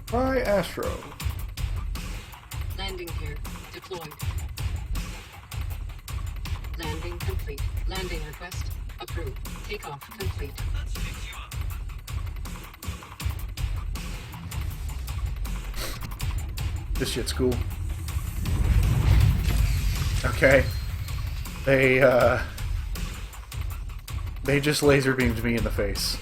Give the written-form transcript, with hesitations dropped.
CryAstro. Landing gear deployed. Landing complete. Landing request approved. Takeoff complete. This shit's cool. Okay. They just laser beamed me in the face.